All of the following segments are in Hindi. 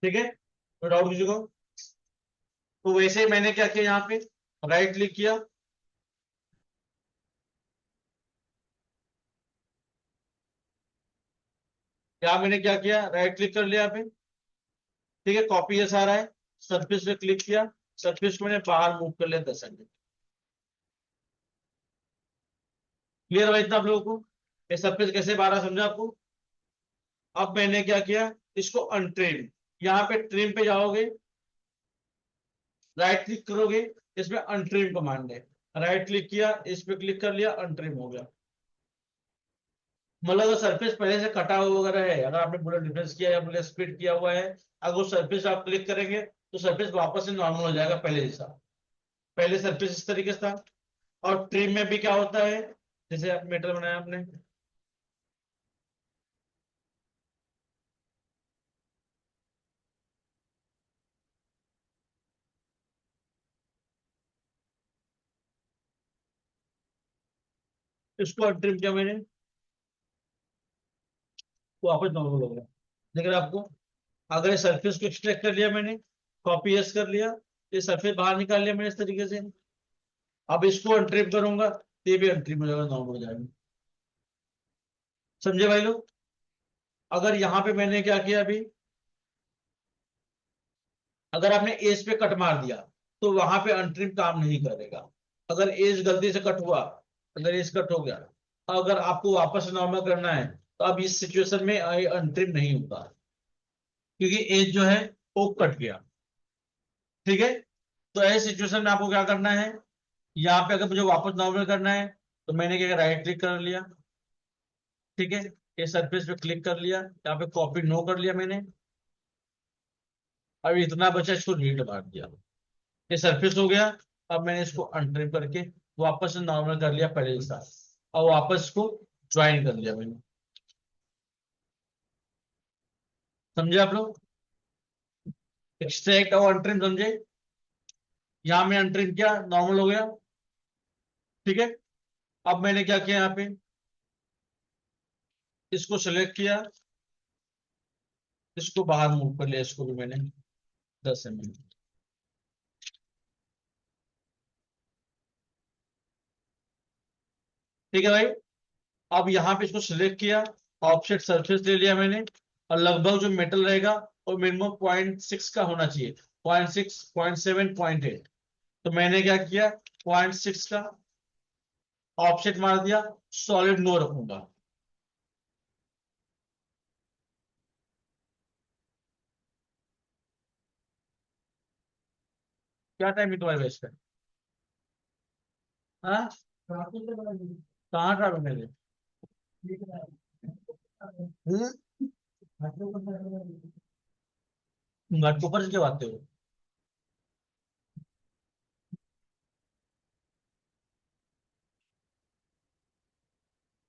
ठीक है, तो डाउट किसी को? तो वैसे ही मैंने क्या किया, यहाँ पे राइट क्लिक किया, यहाँ मैंने क्या किया, राइट क्लिक कर लिया यहाँ पे। ठीक है, कॉपी ऐसा आ रहा है, सरफेस पे क्लिक किया, सरफेस को मैंने बाहर मूव कर लिया 10 सेंट। क्लियर हुआ इतना आप लोगों को? ये सरफेस कैसे बाहर आ, समझा आपको? अब मैंने क्या किया, इसको अनट्रिम, यहाँ पे ट्रिम पे जाओगे, राइट क्लिक करोगे, इसमें अनट्रिम कमांड है, राइट क्लिक किया, इस पे क्लिक कर लिया, अनट्रिम हो गया। मतलब अगर सरफेस पहले से कटा हुआ वगैरह है, अगर आपने बुलेट डिफरेंस किया या बुलेट स्प्लिट किया हुआ है, अगर वो सरफेस आप क्लिक करेंगे तो सरफेस वापस से नॉर्मल हो जाएगा पहले जैसा। पहले सरफेस इस तरीके से था। और ट्रिम में भी क्या होता है, जैसे आप मेटल बनाया आपने, इसको अनट्रिम किया मैंने, वापस नॉर्मल हो गया। लेकिन आपको, अगर इस सरफेस को एक्सट्रैक्ट कर लिया मैंने, कॉपी एस कर लिया, ये सरफेस बाहर निकाल लिया मैंने इस तरीके से, अब इसको अनट्रिम करूंगा तो ये भी अनट्रिम हो जाएगा, नॉर्मल हो जाएगा। समझे भाई लोग? अगर यहाँ पे मैंने क्या किया अभी, अगर आपने एज पे कट मार दिया तो वहां पे अनट्रिम काम नहीं करेगा। अगर एज गलती से कट हुआ, अगर एज कट हो गया, अगर आपको वापस नॉर्मल करना है तो अब इस सिचुएशन में अनट्रिम नहीं होगा, क्योंकि एज जो है वो कट गया। ठीक है, तो ऐसे सिचुएशन में आपको क्या करना है, यहाँ पे अगर मुझे वापस नॉर्मल करना है तो मैंने क्या, राइट क्लिक कर लिया, ठीक है, ये सरफेस पे क्लिक कर लिया, यहाँ पे कॉपी नो कर लिया मैंने, अब इतना बचा, इसको डिलीट मार दिया, ये सरफेस हो गया। अब मैंने इसको अनट्रिम करके वापस से नॉर्मल कर लिया पहले के साथ, और वापस इसको ज्वाइन कर लिया मैंने। समझे आप लोग? एक्सट्रैक्ट और अनट्रिम समझे? यहाँ में अनट्रिम किया, नॉर्मल हो गया। ठीक है, अब मैंने क्या किया, यहाँ पे इसको सेलेक्ट किया, इसको बाहर मूव कर लिया, इसको भी मैंने 10 mm। ठीक है भाई, अब यहाँ पे इसको सिलेक्ट किया, ऑफसेट सरफेस ले लिया मैंने, और लगभग जो मेटल रहेगा वो मिनिमम 0.6 का होना चाहिए, 0.6, 0.7, 0.8। तो मैंने क्या किया, 0.6 का ऑफसेट मार दिया, सॉलिड नो रखूंगा। क्या टाइम है तुम्हारे वेस्ट का? हाँ, कहाँ ट्रैवल मेरे? हम्म? घाटकोपर से क्या बात हो?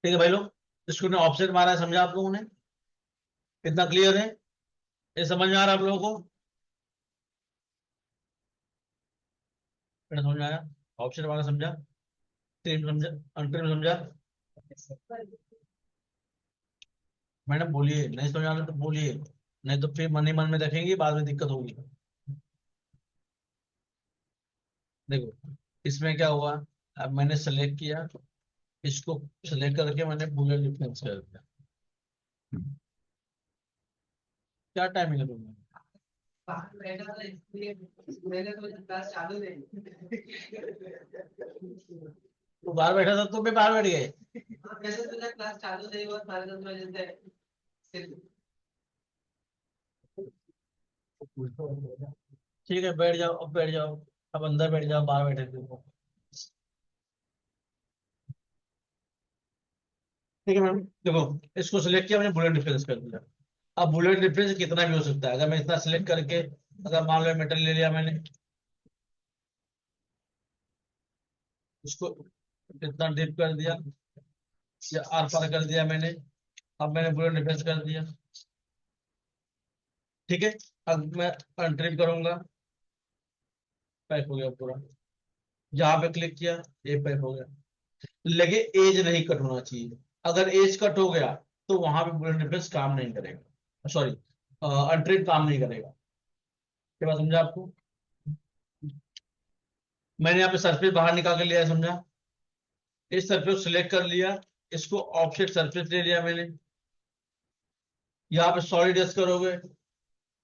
ठीक है भाई लोग, इसको ने ऑफसेट मारा है, समझा आप लोगों ने? इतना क्लियर है? ये समझ में आ रहा है आप लोगों को? समझ में आया? ऑप्शन वाला समझा, ट्रिम समझा, अनट्रिम समझा? मैडम बोलिए, नहीं समझ आ रहा तो बोलिए, नहीं तो फिर मन ही मन में रखेंगे, बाद में दिक्कत होगी। देखो, इसमें क्या हुआ, अब मैंने सेलेक्ट किया, इसको सेलेक्ट करके मैंने बुलेट डिफरेंस कर दिया। क्या टाइमिंग है तुम्हें? तो बाहर बैठा था, तुम भी बाहर बैठ गए? ठीक है, बैठ जाओ, अब बैठ जाओ, अब अंदर बैठ जाओ, बाहर बैठे थे तो। ठीक है मैम, देखो, इसको सिलेक्ट किया मैंने, बुलेट डिफरेंस कर दिया। अब बुलेट डिफरेंस कितना भी हो सकता है, अगर मैं इतना सिलेक्ट करके, अगर मान लो मेटल ले लिया मैंने, इसको इतना डिप कर दिया या आर पार कर दिया मैंने, अब मैंने बुलेट डिफरेंस कर दिया। ठीक है, अब मैं अनट्रिम करूंगा, पैक हो गया पूरा। जहां पे क्लिक किया, ये पैक हो गया। लगे एज नहीं कट होना चाहिए, अगर एज कट हो गया तो वहां पे बुलेट डिफरेंस काम नहीं करेगा, सॉरी, अनट्रिम काम नहीं करेगा। क्या बात समझा आपको? मैंने यहाँ पे सरफेस बाहर निकाल के लिया है, समझा? इस सरफेस को सिलेक्ट कर लिया, इसको ऑफसेट सरफेस ले लिया मैंने। यहाँ पे सॉलिड यस करोगे,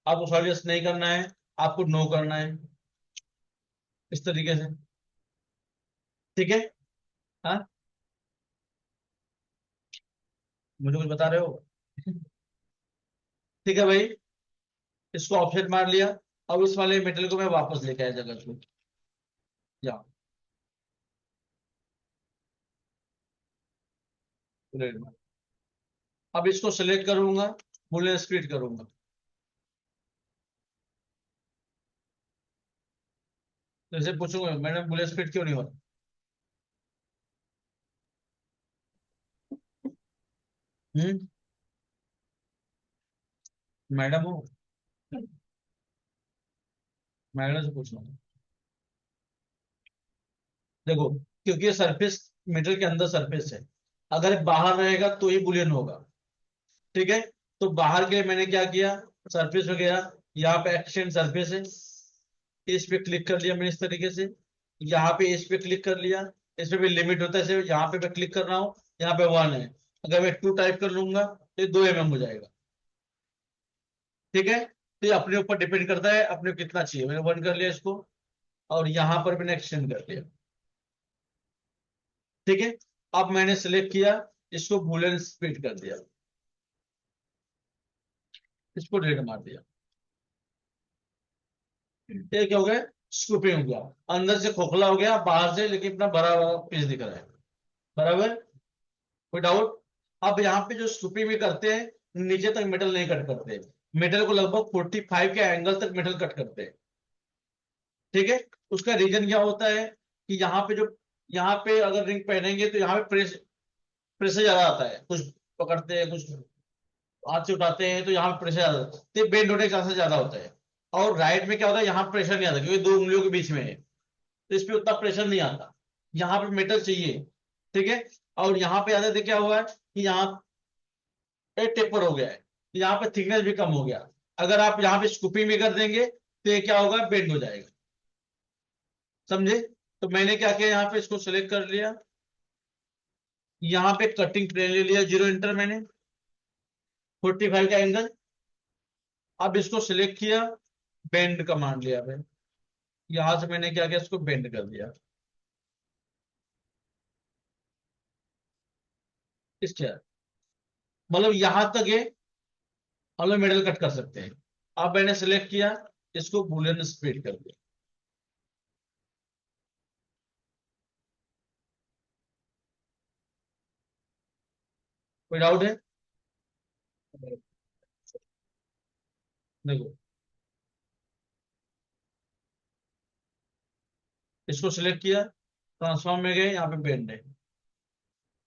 आपको सॉलिड यस नहीं करना है, आपको नो करना है, इस तरीके से। ठीक है। हाँ, मुझे कुछ बता रहे हो? ठीक है भाई, इसको ऑफसेट मार लिया। अब इस वाले मेटल को मैं वापस लेके आया जगह पे। या रेड में। अब इसको सिलेक्ट करूंगा, बुलियन स्प्लिट करूंगा। जैसे पूछूंगा मैडम बुलियन स्प्लिट क्यों नहीं हो रहा? हम्म। मैडम हो, मैडम से पूछना। देखो, क्योंकि ये सरफेस मेटल के अंदर सरफेस है, अगर ये बाहर रहेगा तो ही बुलियन होगा। ठीक है। तो बाहर के लिए मैंने क्या किया, सरफेस में गया, यहाँ पे एक्सटेंड सरफेस है, इस पे क्लिक कर लिया मैंने इस तरीके से। यहाँ पे इस पे क्लिक कर लिया, इस पे भी लिमिट होता है, जैसे यहाँ पे मैं क्लिक कर रहा हूँ, यहाँ पे 1 है। अगर मैं 2 टाइप कर लूंगा तो ये 2 mm हो जाएगा। ठीक है। तो ये अपने ऊपर डिपेंड करता है अपने को कितना चाहिए। मैंने 1 कर लिया इसको, और यहाँ पर मैंने एक्सटेंड कर लिया। ठीक है। अब मैंने सिलेक्ट किया, इसको बूलियन स्प्लिट कर दिया, इसको रेड मार दिया। ये क्या हो गया, स्कूपिंग हो गया। अंदर से खोखला हो गया, बाहर से लेकिन इतना बड़ा बड़ा पीस दिख रहा है। बराबर। कोई डाउट? अब यहाँ पे जो स्कूपिंग भी करते हैं, नीचे तक मेटल नहीं कट करते, मेटल को लगभग 45 के एंगल तक मेटल कट करते हैं। ठीक है। उसका रीजन क्या होता है कि यहाँ पे जो, यहाँ पे अगर रिंग पहनेंगे तो यहाँ पे प्रेशर ज्यादा आता है, कुछ पकड़ते हैं, कुछ हाथ से उठाते हैं तो यहाँ पे प्रेशर ज्यादा आता है, तो बेंड होने का चांसेस ज्यादा होता है। और राइट में क्या होता है, यहाँ प्रेशर नहीं आता क्योंकि 2 उंगलियों के बीच में है, तो इस पे उतना प्रेशर नहीं आता। यहाँ पे मेटल चाहिए। ठीक है। और यहाँ पे आते थे क्या हुआ है कि यहाँ पे टेपर हो गया है, तो यहाँ पे थिकनेस भी कम हो गया। अगर आप यहाँ पे स्कूपिंग भी कर देंगे तो ये क्या होगा, बेंड हो जाएगा। समझे? तो मैंने क्या किया, यहाँ पे इसको सिलेक्ट कर लिया, यहाँ पे कटिंग प्लेन ले लिया 0 इंटर मैंने, 45 का एंगल। अब इसको सिलेक्ट किया, बेंड कमांड लिया मैंने, यहां से मैंने क्या किया, इसको बेंड कर दिया। इसके मतलब यहां तक ये हम लोग मिडल कट कर सकते हैं। अब मैंने सिलेक्ट किया, इसको बूलियन स्प्लिट कर दिया। कोई डाउट है? देखो, इसको सिलेक्ट किया, ट्रांसफॉर्म में गए, यहाँ पे बेंड है।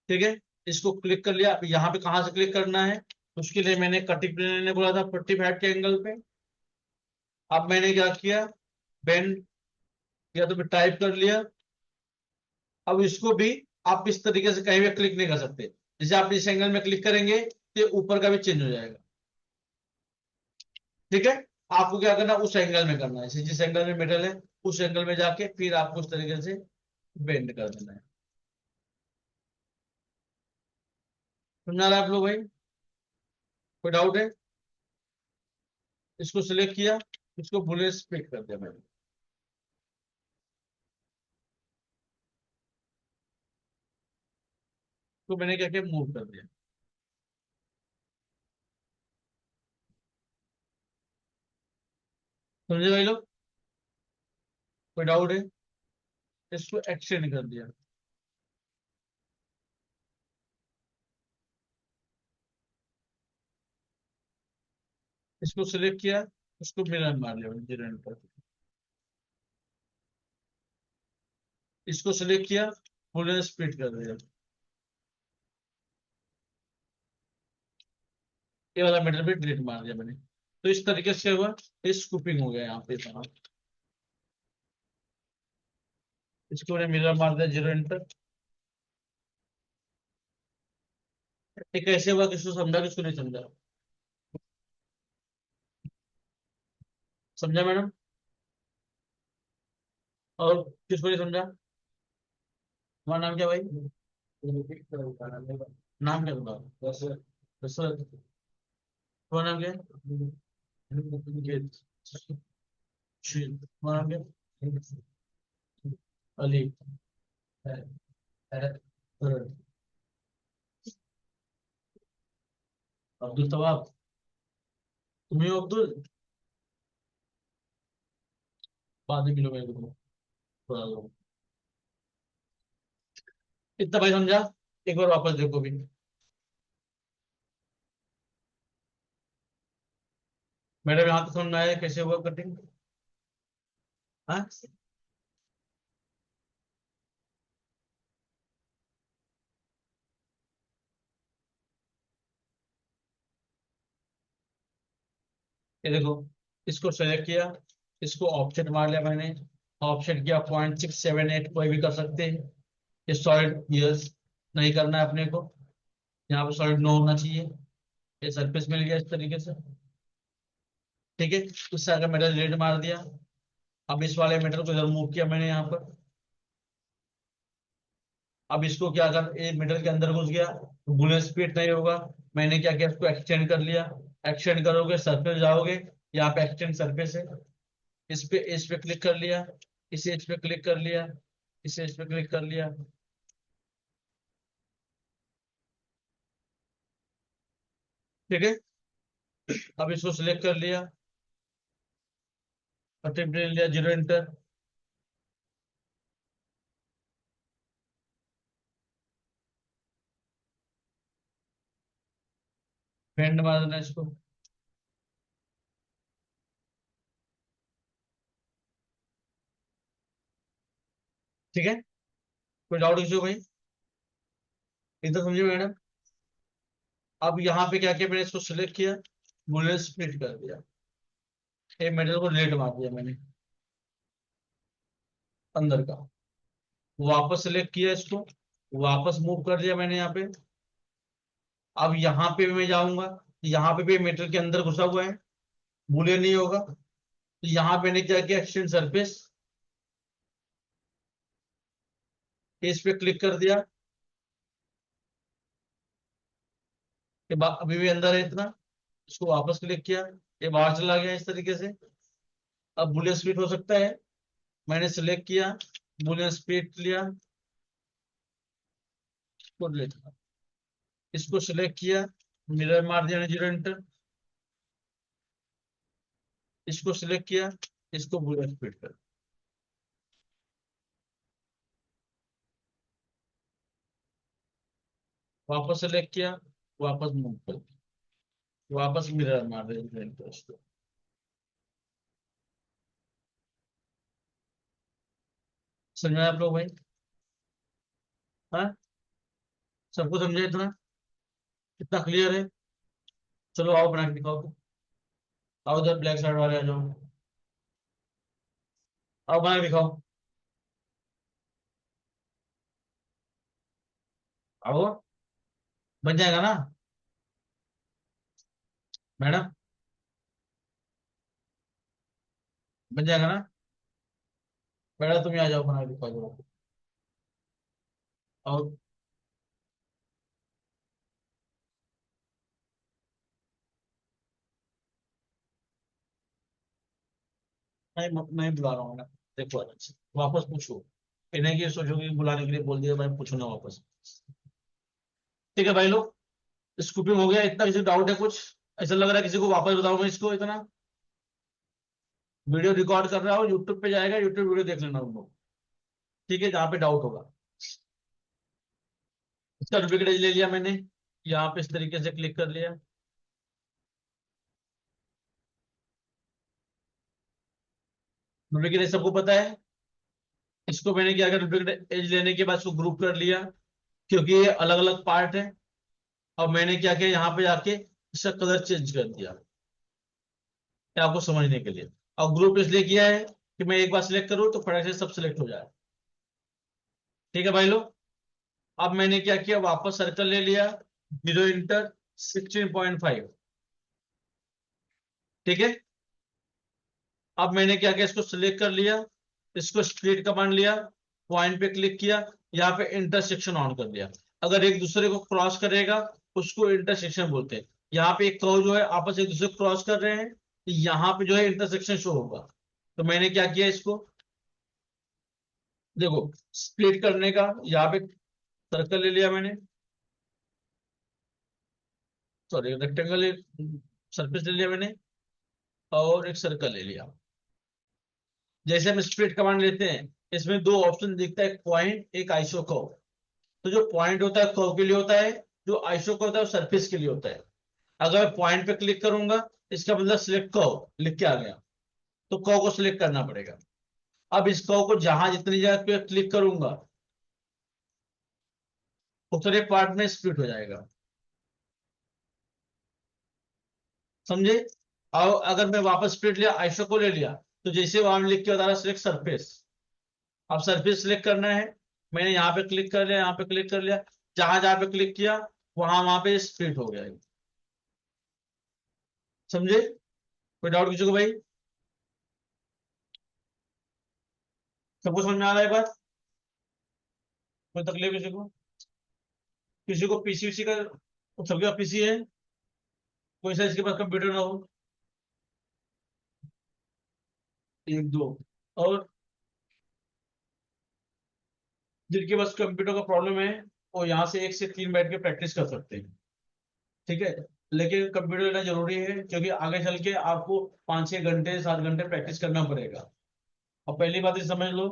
ठीक है। इसको क्लिक कर लिया। अब यहाँ पे कहाँ से क्लिक करना है, उसके लिए मैंने कटिंग प्लेन ने बोला था 45 के एंगल पे। अब मैंने क्या किया, बेंड या तो मैं टाइप कर लिया। अब इसको भी आप इस तरीके से कहीं भी क्लिक नहीं कर सकते, जैसे आप इस एंगल में क्लिक करेंगे तो ऊपर का भी चेंज हो जाएगा। ठीक है। आपको क्या करना, उस एंगल में करना है, जैसे जिस एंगल में मेटल है उस एंगल में जाके फिर आपको उस तरीके से बेंड कर देना है। समझा रहा है आप लोग भाई? कोई डाउट है? इसको सिलेक्ट किया, इसको बुलेट स्प्लिट कर दिया मैंने। तो मैंने क्या किया, मूव कर दिया। समझे भाई लोग? कोई डाउट है? इसको एक्सटेंड कर दिया। इसको सिलेक्ट किया, उसको मिरर मार लिया मैंने 0 पर। इसको सिलेक्ट किया, बुलेट स्प्लिट कर दिया। ये वाला मेटल भी डिलीट मार दिया मैंने। तो इस तरीके से हुआ, ये स्कूपिंग हो गया यहाँ पे सारा। इसको मैंने मिरर मार दिया 0 इंटर। ये कैसे हुआ, किसको समझा किसको नहीं समझा? समझा मैडम? और किसको नहीं समझा? तुम्हारा नाम क्या भाई? नाम क्या तुम्हारा? दशरथ। तुम्हारा नाम क्या है? निकेत। तुम्हारा नाम क्या है? अली। अब्दुल तवाब। तुम ही हो अब्दुल? बाद में मिलो मेरे को थोड़ा लो। इतना भाई समझा? एक बार वापस देखो भी। मैडम यहाँ तो समझ में आया कैसे हुआ कटिंग? हाँ, ये देखो, इसको सेलेक्ट किया, इसको ऑफसेट मार लिया मैंने, ऑफसेट किया 0.678, कोई भी कर सकते हैं। ये सॉलिड यस नहीं करना है अपने को, यहाँ पे सॉलिड नो होना चाहिए। ये सरफेस मिल गया इस तरीके से। ठीक है, इससे आगे मेटल रेड मार दिया। अब इस वाले मेटल को इधर मूव किया मैंने यहाँ पर। अब इसको क्या कर, ये मेटल के अंदर घुस गया, बुलेट स्पीड नहीं होगा। मैंने क्या किया, इसको एक्सटेंड कर लिया। एक्सटेंड करोगे सरफेस जाओगे, यहाँ पे एक्सटेंड सरफेस है, इस पे क्लिक कर लिया, इस एज पे क्लिक कर लिया, इस एज पे क्लिक कर लिया। ठीक है, अब इसको सिलेक्ट कर लिया, अटेम्प्ट ले लिया, जीरो इंटर। फेंड मार देना इसको। ठीक है, कोई डाउट किसी को भाई? इतना समझिए मैडम। अब यहाँ पे क्या किया, मैंने इसको सिलेक्ट किया, बुलेट स्प्लिट कर दिया, एक मेटल को रेड मार दिया मैंने अंदर का। वापस सिलेक्ट किया इसको, वापस मूव कर दिया मैंने यहाँ पे। अब यहाँ पे मैं जाऊंगा, यहाँ पे भी मेटल के अंदर घुसा हुआ है, बुले नहीं होगा। तो यहाँ पे मैंने क्या किया, एक्सटेंड सरफेस, इस पे क्लिक कर दिया। अभी भी अंदर है इतना, इसको वापस क्लिक किया, ये बाहर चला गया इस तरीके से। अब बुलियन स्प्लिट हो सकता है, मैंने सिलेक्ट किया, बुलियन स्प्लिट लिया, इसको सिलेक्ट किया, मिरर मार दिया, जीरो इंटर। इसको सिलेक्ट किया, इसको बुलियन स्प्लिट कर, वापस सेलेक्ट किया, वापस मूव कर दिया, वापस मिरर मार दिया जीरो इंटर इसको। समझ में आया आप लोग भाई? हाँ, सबको समझे इतना? इतना क्लियर है? चलो आओ बना के दिखाओ तो। आओ जब ब्लैक साइड वाले आ जाओ, आओ बना के दिखाओ। आओ, बन जाएगा ना मैडम? बन जाएगा ना? बेटा तुम ही आ जाओ, बना के दिखाओ जरा। और नहीं, नहीं बुला रहा हूँ मैं। देखो अच्छे वापस पूछो, इन्हें की सोचो कि बुलाने के लिए बोल दिया, मैं पूछूंगा वापस। ठीक है भाई लोग, स्कूपिंग हो गया। इतना किसी डाउट है कुछ? ऐसा लग रहा है किसी को वापस बताऊं मैं इसको इतना? वीडियो रिकॉर्ड कर रहा हूँ, यूट्यूब पे जाएगा, यूट्यूब वीडियो देख लेना उन लोग। ठीक है, जहाँ पे डाउट होगा। इसका डुप्लीकेट ले लिया मैंने, यहाँ पे इस तरीके से क्लिक कर लिया। डुप्लीकेट सबको पता है। इसको मैंने क्या किया, डुप्लीकेट एज लेने के बाद इसको ग्रुप कर लिया, क्योंकि ये अलग अलग पार्ट है। और मैंने क्या किया, यहाँ पे जाके इसका कलर चेंज कर दिया, ये आपको समझने के लिए। और ग्रुप इसलिए किया है कि मैं एक बार सिलेक्ट करूँ तो फटाक से सब सिलेक्ट हो जाए। ठीक है भाई लोग, अब मैंने क्या किया, वापस सर्कल ले लिया, जीरो इंटर, 16.5। ठीक है, अब मैंने क्या किया, इसको सिलेक्ट कर लिया, इसको स्प्लिट कमांड लिया, पॉइंट पे क्लिक किया, यहाँ पे इंटरसेक्शन ऑन कर दिया। अगर एक दूसरे को क्रॉस करेगा उसको इंटरसेक्शन बोलते हैं। यहाँ पे एक कर्व जो है आपस में एक दूसरे को क्रॉस कर रहे हैं, तो यहाँ पे जो है इंटरसेक्शन शो होगा। तो मैंने क्या किया, इसको देखो स्प्लिट करने का यहाँ पे सर्कल ले लिया मैंने, सॉरी रेक्टेंगल सरफेस ले लिया मैंने, और एक सर्कल ले लिया। जैसे हम स्प्लिट कमांड लेते हैं, इसमें दो ऑप्शन दिखता है, एक पॉइंट एक आइसो कर्व। तो जो पॉइंट होता है कर्व के लिए होता है, जो आइसो कर्व होता है वो सरफेस के लिए होता है। अगर मैं पॉइंट पे क्लिक करूंगा, इसका मतलब सिलेक्ट कर्व लिख के आ गया, तो कर्व को सिलेक्ट करना पड़ेगा। अब इस कर्व को जहां जितनी जगह पे क्लिक करूंगा उतने पार्ट में स्प्लिट हो जाएगा, समझे। और अगर मैं वापस स्प्लिट लिया, आइसो को ले लिया, तो जैसे वहां लिख के बता रहा सिलेक्ट सरफेस, अब सरफेस सिलेक्ट करना है, मैंने यहाँ पे क्लिक कर लिया, यहाँ पे क्लिक कर लिया, जहां जहां पे क्लिक किया वहां वहां पे स्प्लिट हो गया, समझे। कोई डाउट किसी को भाई? सबको समझ में आ रहा है बात? कोई तकलीफ किसी को? किसी को पीसी उसी का, सबके पास पीसी है? कोई सा इसके पास कंप्यूटर ना हो? एक दो और जिनके पास कंप्यूटर का प्रॉब्लम है वो यहाँ से 1 से 3 बैठ के प्रैक्टिस कर सकते हैं, ठीक है। लेकिन कंप्यूटर लेना जरूरी है, क्योंकि आगे चल के आपको 5-6 घंटे 7 घंटे प्रैक्टिस करना पड़ेगा। अब पहली बात ये समझ लो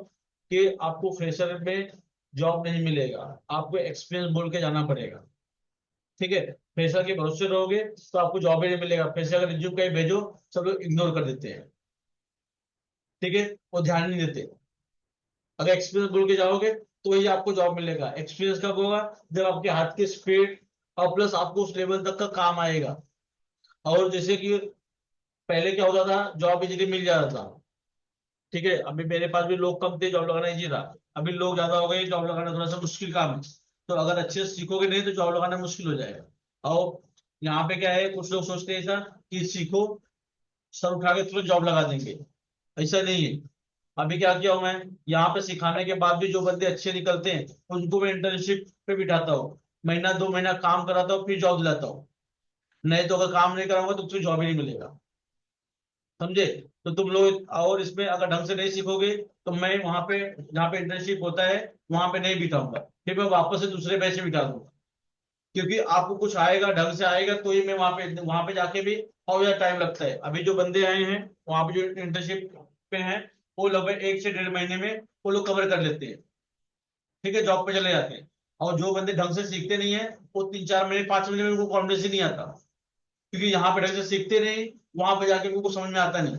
कि आपको फ्रेशर में जॉब नहीं मिलेगा, आपको एक्सपीरियंस बोल के जाना पड़ेगा, ठीक है। फ्रेशर के भरोसे रहोगे तो आपको जॉब ही नहीं मिलेगा। फ्रेशर अगर रिज्यूम कहीं भेजो, सब लोग इग्नोर कर देते हैं, ठीक है, वो ध्यान नहीं देते। अगर एक्सपीरियंस बोल के जाओगे तो ही आपको जॉब मिलेगा। एक्सपीरियंस कब होगा? जब आपके हाथ की स्पीड और प्लस आपको उस लेवल तक का काम आएगा। और जैसे कि पहले क्या होता था, जॉब इजीली मिल जाता था, ठीक है। अभी मेरे पास भी लोग कम थे, जॉब लगाना इजी था। अभी लोग ज्यादा हो गए, जॉब लगाना थोड़ा सा मुश्किल काम है। तो अगर अच्छे से सीखोगे नहीं तो जॉब लगाना मुश्किल हो जाएगा। और यहाँ पे क्या है, कुछ लोग सोचते हैं ऐसा कि सीखो, सर उठा के तुरंत जॉब लगा देंगे, ऐसा नहीं है। अभी क्या किया हूं मैं, यहाँ पे सिखाने के बाद भी जो बंदे अच्छे निकलते हैं उनको मैं इंटर्नशिप पे बिठाता हूँ, महीना 2 महीना काम कराता हूँ, फिर जॉब दिलाता हूँ। नहीं तो अगर काम नहीं कराऊंगा तो तुझे जॉब ही नहीं मिलेगा, समझे। तो तुम लोग और इसमें अगर ढंग से नहीं सीखोगे तो मैं वहां पे जहाँ पे इंटर्नशिप होता है वहां पे नहीं बिठाऊंगा, फिर मैं वापस से दूसरे बैच में बिठा दूंगा। क्योंकि आपको कुछ आएगा, ढंग से आएगा तो ही मैं वहां पे जाके भी और ज्यादा टाइम लगता है। अभी जो बंदे आए हैं वहां पे जो इंटर्नशिप पे हैं, वो लगभग 1 से 1.5 महीने में वो लोग कवर कर लेते हैं, ठीक है, जॉब पे चले जाते हैं। और जो बंदे ढंग से सीखते नहीं है वो 3-4 महीने 5 महीने में उनको कॉन्फिडेंस ही नहीं आता, क्योंकि यहाँ पे ढंग से सीखते नहीं, वहां पे जाके उनको समझ में आता नहीं।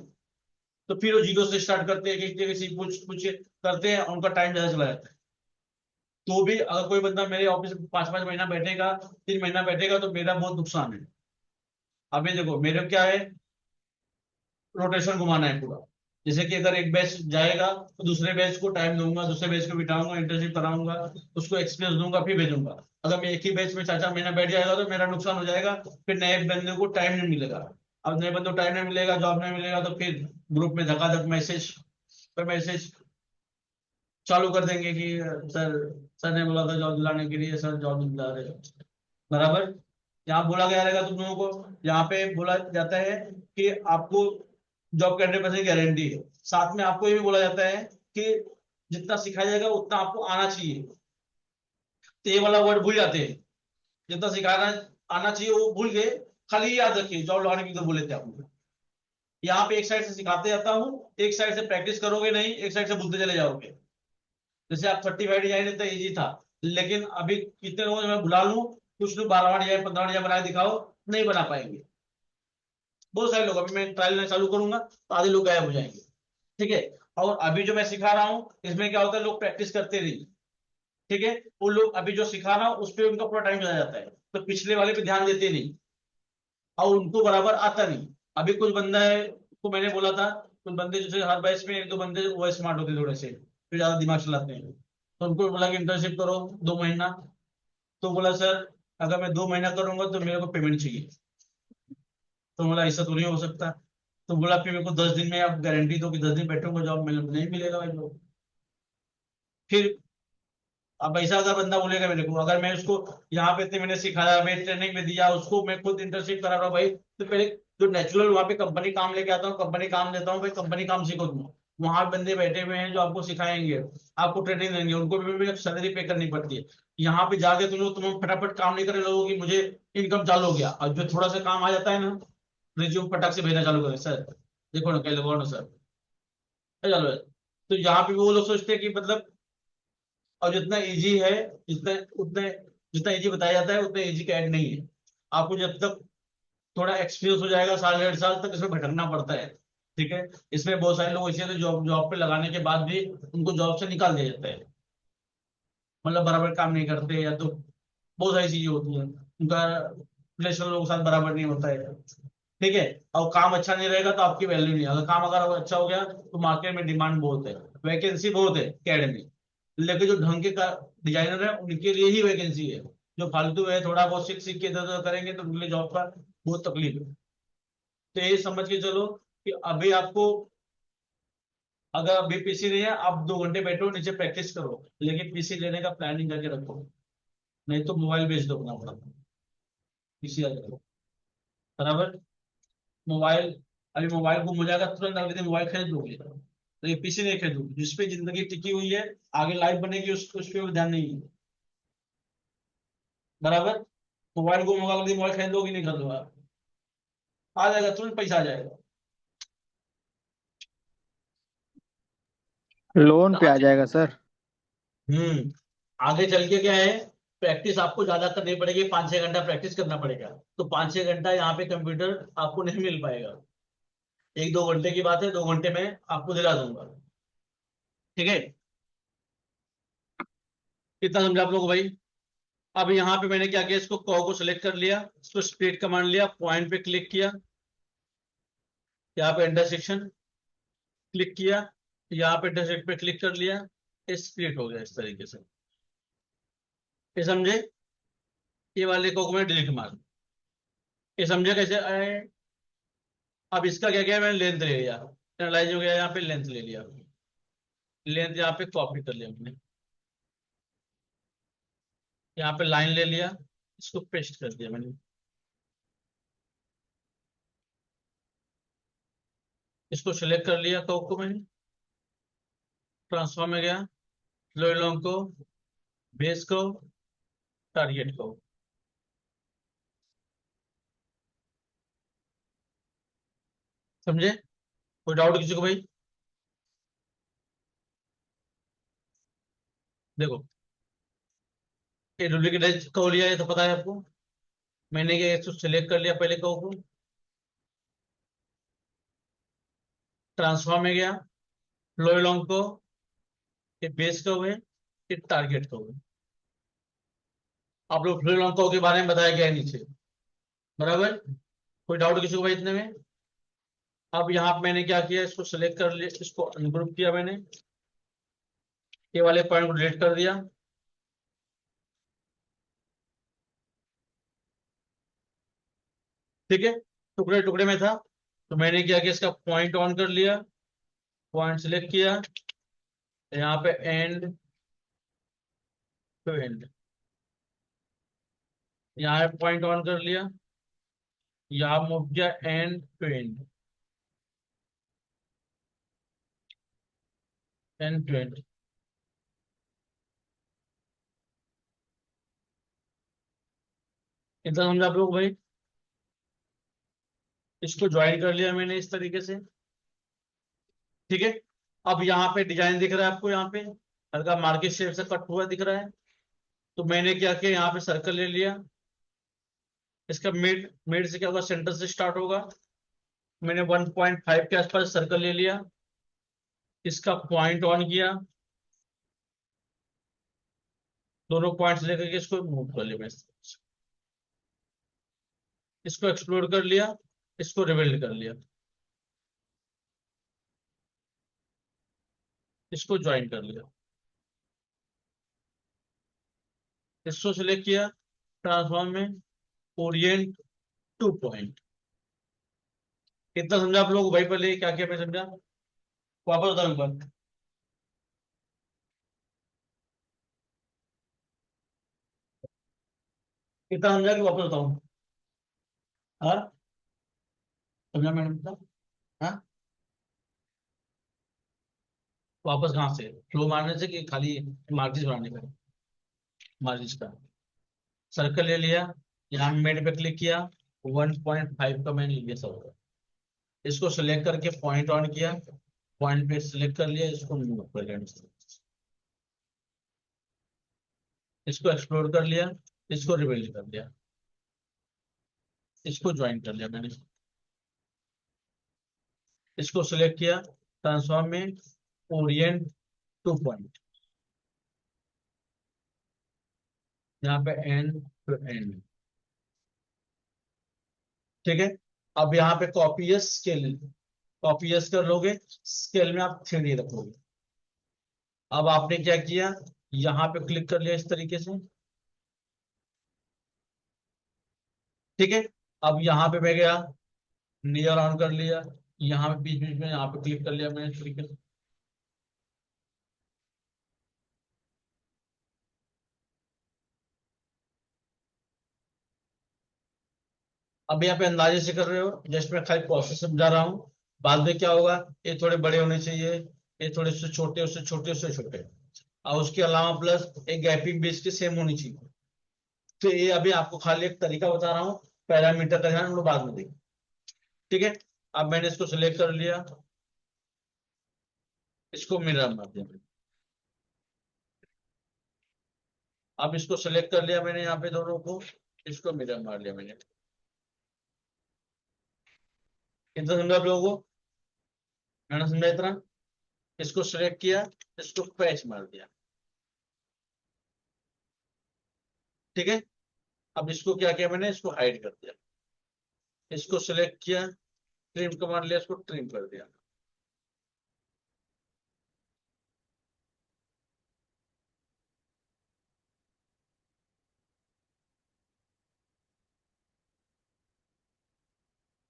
तो फिर वो जीरो से स्टार्ट करते हैं, किसी किसी कुछ कुछ करते हैं, उनका टाइम ज्यादा चला जाता है। तो भी अगर कोई बंदा मेरे ऑफिस में 5-5 महीना बैठेगा, 3 महीना बैठेगा, तो मेरा बहुत नुकसान है। अभी देखो मेरे क्या है, रोटेशन घुमाना है पूरा। जैसे कि अगर एक बैच जाएगा तो दूसरे बैच को टाइम दूंगा, दूसरे बैच को बिठाऊंगा, इंटर्नशिप कराऊंगा, उसको एक्सपीरियंस दूंगा, फिर भेजूंगा। अगर मैं एक ही बैच में 4-4 महीना बैठ जाएगा तो मेरा नुकसान हो जाएगा, फिर नए बंदे को टाइम नहीं मिलेगा। अब नए बंदे को टाइम नहीं मिलेगा, जॉब नहीं मिलेगा, तो फिर ग्रुप में धक्का मैसेज पर मैसेज चालू कर देंगे कि सर सर ने बोला था जॉब दिलाने के लिए, सर जॉब नहीं दिला रहे, बराबर। यहाँ बोला गया रहेगा तुम लोगों को, यहाँ पे बोला जाता है कि आपको जॉब के 100% गारंटी है। साथ में आपको ये भी बोला जाता है कि जितना सिखाया जाएगा उतना आपको आना चाहिए। तो ये वाला वर्ड भूल जाते हैं, जितना सिखाना आना चाहिए वो भूल गए। खाली याद रखिए जॉब लगाने की तो बोले थे आपको। यहाँ पे एक साइड से सिखाते जाता हूँ, एक साइड से प्रैक्टिस करोगे नहीं, एक साइड से भूलते चले जाओगे। जैसे आप 35 डिजाइन तो इजी था, लेकिन अभी कितने लोगों मैं बुला लूं, कुछ लोग 12वां डिजाइन 15वां डिजाइन बना के दिखाओ, नहीं बना पाएंगे। बहुत सारे लोग, अभी मैं ट्रायल लेना चालू करूंगा तो आधे लोग गायब हो जाएंगे, ठीक है। और अभी जो मैं सिखा रहा हूँ इसमें क्या होता है, लोग प्रैक्टिस करते नहीं, ठीक है। वो लोग अभी जो सिखा रहा हूँ उस पर उनका पूरा टाइम चला जाता है, तो पिछले वाले पे ध्यान देते नहीं, और उनको बराबर आता नहीं। अभी कुछ बंदा है, उसको मैंने बोला था, कुछ बंदे जैसे हर बैच में 1-2 बंदे वो स्मार्ट होते थोड़े से, फिर ज्यादा दिमाग चलाते हैं, तो उनको बोला कि इंटर्नशिप करो 2 महीना। तो बोला सर अगर मैं 2 महीना करूंगा तो मेरे को पेमेंट चाहिए। तो बोला ऐसा तो नहीं हो सकता। तो बोला फिर मेरे को 10 दिन में आप गारंटी दो कि 10 दिन बैठूंगा जॉब मिले, नहीं मिलेगा भाई जॉब। फिर अब ऐसा अगर बंदा बोलेगा मेरे को, अगर मैं उसको यहाँ पे इतने महीने सिखाया, मैं ट्रेनिंग में दिया उसको, मैं खुद इंटर्नशिप करा रहा हूँ भाई, तो पहले जो नेचुरल वहाँ पे कंपनी काम लेके आता हूँ, कंपनी काम देता हूँ भाई, कंपनी काम सीखो तुम। वहां बंदे बैठे हुए हैं जो आपको सिखाएंगे, आपको ट्रेनिंग देंगे, उनको भी सैलरी पे करनी पड़ती है। यहाँ पे जाके तुम फटाफट काम नहीं करे लोगों की, मुझे इनकम चालू हो गया, और जो थोड़ा सा काम आ जाता है ना, रिज्यूम पटाख से भेजना चालू करें, सर देखो ना, कह लगवाओ ना सर, चलो। तो यहाँ पे भी वो लोग सोचते हैं कि मतलब, और जितना इजी है, जितना उतने जितना इजी बताया जाता है उतना इजी कैड नहीं है। आपको जब तक थोड़ा एक्सपीरियंस हो जाएगा, 1.5 साल तक इसमें भटकना पड़ता है। ठीक है। इसमें बहुत सारे लोग ऐसे हैं तो जॉब जॉब पे लगाने के बाद भी उनको जॉब से निकाल दिया जाता है, मतलब बराबर काम नहीं करते, या तो बहुत सारी चीजें होती हैं, उनका रिलेशन लोगों के साथ बराबर नहीं होता है। ठीक है। और काम अच्छा नहीं रहेगा तो आपकी वैल्यू नहीं, अगर काम अगर अच्छा हो गया तो मार्केट में डिमांड बहुत है, वैकेंसी बहुत है कैड में। लेकिन जो ढंग के डिजाइनर है उनके लिए ही वैकेंसी है, जो फालतू है थोड़ा बहुत सीख सीख के इधर उधर करेंगे तो उनके लिए जॉब का बहुत तकलीफ है। तो ये समझ के चलो कि अभी आपको, अगर अभी पीसी नहीं है, आप 2 घंटे बैठो नीचे प्रैक्टिस करो, लेकिन पीसी लेने का प्लानिंग करके रखो, नहीं तो मोबाइल बेच दो अपना अपना, पीसी आ जाएगा। बराबर। मोबाइल, अभी मोबाइल गुम हो जाएगा तुरंत अगले दिन मोबाइल खरीद लोगे, तो ये पीसी नहीं खरीदोगे, जिसपे जिंदगी टिकी हुई है, आगे लाइफ बनेगी, उस पर ध्यान नहीं है। बराबर। मोबाइल गुम होगा, अगले दिन मोबाइल खरीदोगे नहीं, खरीदोगा, आ जाएगा तुरंत, पैसा आ जाएगा। लोन पे आ जाएगा सर। हम्म। आगे चल के क्या है, प्रैक्टिस आपको ज्यादा करनी पड़ेगी, 5-6 घंटा प्रैक्टिस करना पड़ेगा, तो 5-6 घंटा यहाँ पे कंप्यूटर आपको नहीं मिल पाएगा। 1-2 घंटे की बात है, 2 घंटे में आपको दिला दूंगा। ठीक है। कितना समझा आप लोग भाई? अब यहाँ पे मैंने क्या किया, इसको कॉ को सिलेक्ट कर लिया, इसको स्प्लिट कमांड लिया, पॉइंट पे क्लिक किया, यहाँ पे इंटरसेक्शन क्लिक किया, यहाँ पे इंटरसेक्ट पे क्लिक कर लिया, स्प्लिट हो गया इस तरीके से। ये समझे? ये वाले को मैं डिलीट मार, ये समझे कैसे आए? अब इसका क्या किया, मैंने लेंथ ले लिया, एनालाइज हो गया, यहाँ पे लेंथ ले लिया, लेंथ यहाँ पे कॉपी कर लिया मैंने, यहाँ पे लाइन ले लिया, इसको पेस्ट कर दिया मैंने, इसको सिलेक्ट कर लिया कॉ को मैंने, ट्रांसफॉर्म में गया, लोअर लॉन्ग को, बेस को, टारगेट को। समझे? कोई डाउट किसी को भाई? देखो, ये डुप्लीकेट कहो लिया, ये तो पता है आपको। मैंने क्या, इसको सिलेक्ट कर लिया पहले कहो को, ट्रांसफॉर्म में गया, लोअर लॉन्ग को, ये बेस का हुए, ये टारगेट का हुए। आप लोग लोअर लॉन्ग को के बारे में बताया गया है नीचे। बराबर। कोई डाउट किसी को भाई इतने में? अब यहाँ पे मैंने क्या किया, इसको सिलेक्ट कर लिया, इसको अनग्रुप किया मैंने, ये वाले पॉइंट को डिलीट कर दिया। ठीक है। टुकड़े टुकड़े में था, तो मैंने क्या किया, इसका पॉइंट ऑन कर लिया, पॉइंट सिलेक्ट किया, यहाँ पे एंड टू एंड, यहाँ पॉइंट ऑन कर लिया, यहाँ मूव किया end to end, end to end. इतना समझा आप लोग भाई? इसको ज्वाइन कर लिया मैंने इस तरीके से। ठीक है। अब यहाँ पे डिजाइन दिख रहा है आपको, यहाँ पे हल्का मार्केट शेप से कट हुआ दिख रहा है, तो मैंने क्या किया, यहाँ पे सर्कल ले लिया, इसका मिड मिड से क्या होगा, सेंटर से स्टार्ट होगा, मैंने 1.5 के आसपास सर्कल ले लिया, इसका पॉइंट ऑन किया, दोनों पॉइंट्स लेकर के इसको मूव कर लिया मैं इस तरह से। इसको एक्सप्लोर कर लिया, इसको रिबिल्ड कर लिया, इसको ज्वाइन कर लिया, इसको सिलेक्ट किया, ट्रांसफॉर्म में ओरिएंट टू पॉइंट, कितना समझा आप लोगों को भाई? पहले क्या क्या मैं समझा, वापस बता एक बार। कितना समझा कि वापस बताऊं? हाँ, समझा मैडम साहब? हाँ, वापस कहाँ से, फ्लो मारने से कि खाली मार्जिन बनाने का? मार्जिन का सर्कल ले लिया, यहाँ मेड पे क्लिक किया, 1.5 का मैंने लिया सब। इसको सिलेक्ट करके पॉइंट ऑन किया, पॉइंट पे सिलेक्ट कर लिया, इसको मूव कर लिया, इसको एक्सप्लोर कर लिया, इसको रिवील कर लिया, इसको ज्वाइन कर लिया मैंने, इसको सिलेक्ट किया, ट्रांसफॉर्म में ओरिएंट टू पॉइंट, यहाँ पे एंड टू एंड। ठीक है, अब यहाँ पे कॉपी स्केल, कॉपी कर लोगे, स्केल में आप 3D रखोगे। अब आपने क्या किया, यहाँ पे क्लिक कर लिया इस तरीके से। ठीक है, अब यहाँ पे मैं गया, नियर ऑन कर लिया, यहाँ पे बीच बीच में यहाँ पे क्लिक कर लिया मैंने इस तरीके से। अब यहाँ पे अंदाजे से कर रहे हो, जस्ट मैं खाली प्रोसेस समझा रहा हूँ। बाद में क्या होगा, ये थोड़े बड़े होने चाहिए, ये थोड़े से छोटे, उससे छोटे, उससे छोटे, और उसके अलावा प्लस एक गैपिंग भी इसकी सेम होनी चाहिए। तो ये अभी आपको खाली एक तरीका बता रहा हूँ, पैरामीटर का ध्यान हम लोग बाद में देंगे। ठीक है, अब मैंने इसको सिलेक्ट कर लिया, इसको मिरर मार दिया मैंने। अब इसको सिलेक्ट कर लिया मैंने यहाँ पे दोनों को, इसको मिरर मार लिया मैंने। इतना समझा आप लोगों को? मैंने समझा इतना? इसको सिलेक्ट किया, इसको पैच मार दिया। ठीक है, अब इसको क्या किया मैंने, इसको हाइड कर दिया, इसको सिलेक्ट किया, ट्रिम कमांड लिया, इसको ट्रिम कर दिया।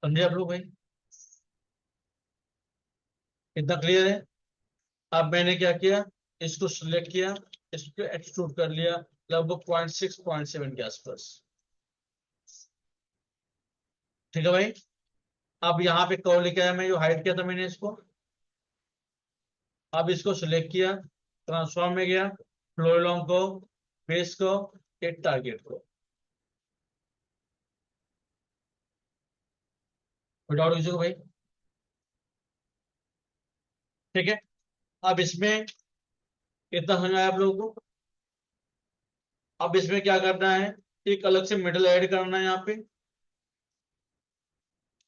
समझे आप लोग भाई? इतना क्लियर है? अब मैंने क्या किया, इसको सिलेक्ट किया, इसको एक्सट्रूड कर लिया लगभग 0.6 0.7 के आसपास। ठीक है भाई, अब यहाँ पे कर्व लेके आया मैं, जो हाइड किया था मैंने इसको। अब इसको सिलेक्ट किया, ट्रांसफॉर्म में गया, फ्लो लॉन्ग को, बेस को, एक टारगेट को, विदाउट किसी को भाई। ठीक है, अब इसमें इतना समझ आया आप लोगों को? अब इसमें क्या करना है, एक अलग से मिडल ऐड करना है यहाँ पे,